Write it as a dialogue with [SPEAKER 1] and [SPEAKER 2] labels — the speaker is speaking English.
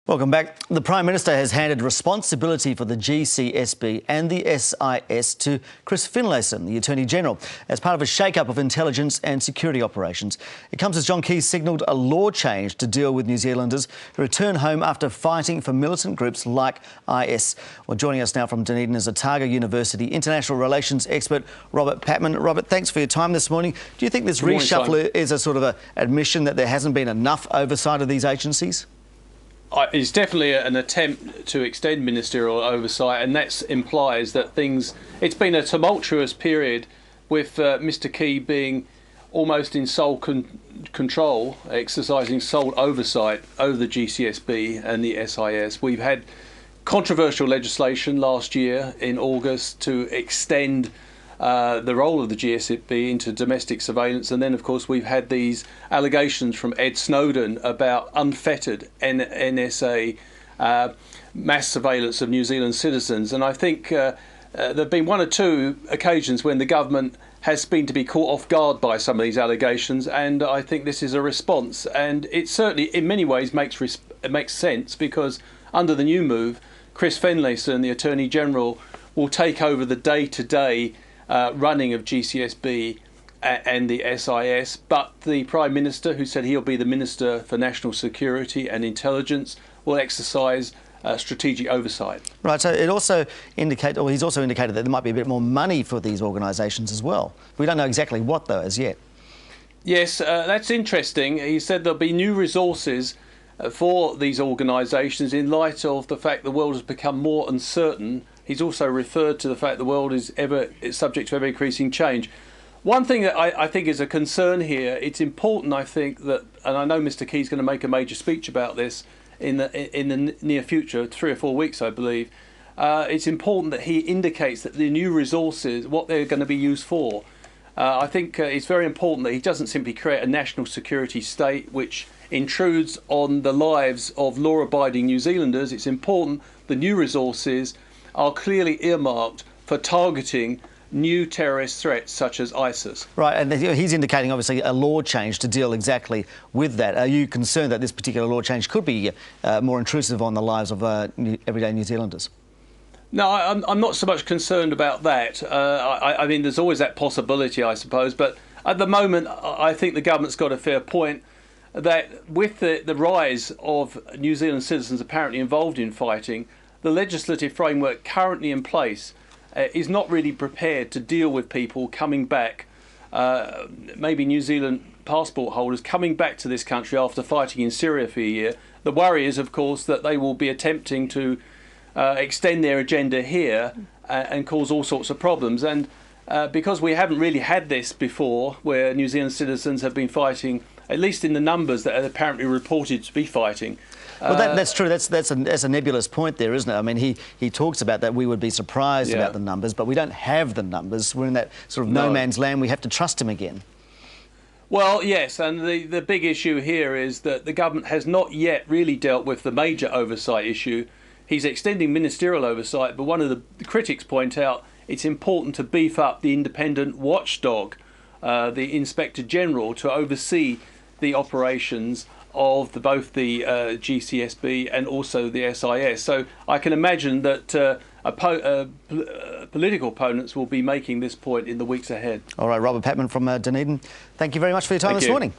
[SPEAKER 1] Welcome back. The Prime Minister has handed responsibility for the GCSB and the SIS to Chris Finlayson, the Attorney-General, as part of a shake-up of intelligence and security operations. It comes as John Key signalled a law change to deal with New Zealanders who return home after fighting for militant groups like IS. Well, joining us now from Dunedin is Otago University international relations expert Robert Patman. Robert, thanks for your time this morning. Do you think this reshuffle is a sort of an admission that there hasn't been enough oversight of these agencies?
[SPEAKER 2] It's definitely an attempt to extend ministerial oversight, and that implies that it's been a tumultuous period with Mr Key being almost in sole control, exercising sole oversight over the GCSB and the SIS. We've had controversial legislation last year in August to extend the role of the GSB into domestic surveillance, and then of course we've had these allegations from Ed Snowden about unfettered NSA mass surveillance of New Zealand citizens. And I think there have been one or two occasions when the government has been to be caught off guard by some of these allegations, and I think this is a response, and it certainly in many ways makes sense, because under the new move, Chris Finlayson, the Attorney-General, will take over the day-to-day running of GCSB and the SIS, but the Prime Minister, who said he'll be the Minister for National Security and Intelligence, will exercise strategic oversight.
[SPEAKER 1] Right, so he's also indicated that there might be a bit more money for these organisations as well. We don't know exactly what, though, as yet.
[SPEAKER 2] Yes, that's interesting. He said there'll be new resources for these organisations in light of the fact the world has become more uncertain. He's also referred to the fact the world is subject to ever increasing change. One thing that I think is a concern here, it's important, I think, that, and I know Mr Key's going to make a major speech about this in the near future, 3 or 4 weeks, I believe. It's important that he indicates that the new resources, what they're going to be used for. I think it's very important that he doesn't simply create a national security state which intrudes on the lives of law-abiding New Zealanders. It's important the new resources are clearly earmarked for targeting new terrorist threats such as ISIS.
[SPEAKER 1] Right, and he's indicating obviously a law change to deal exactly with that. Are you concerned that this particular law change could be more intrusive on the lives of everyday New Zealanders?
[SPEAKER 2] No, I'm not so much concerned about that. I mean, there's always that possibility, I suppose, but at the moment I think the government's got a fair point that with the rise of New Zealand citizens apparently involved in fighting, the legislative framework currently in place is not really prepared to deal with people coming back, maybe New Zealand passport holders coming back to this country after fighting in Syria for a year. The worry is, of course, that they will be attempting to extend their agenda here and cause all sorts of problems. And because we haven't really had this before, where New Zealand citizens have been fighting, at least in the numbers that are apparently reported to be fighting.
[SPEAKER 1] Well, that's true. That's a nebulous point there, isn't it? I mean, he talks about that we would be surprised about the numbers, but we don't have the numbers. We're in that sort of no man's land. We have to trust him again.
[SPEAKER 2] Well, yes, and the big issue here is that the government has not yet really dealt with the major oversight issue. He's extending ministerial oversight, but one of the critics point out it's important to beef up the independent watchdog, the Inspector General, to oversee the operations of both the GCSB and also the SIS. So I can imagine that political opponents will be making this point in the weeks ahead.
[SPEAKER 1] All right, Robert Patman from Dunedin, thank you very much for your time this morning.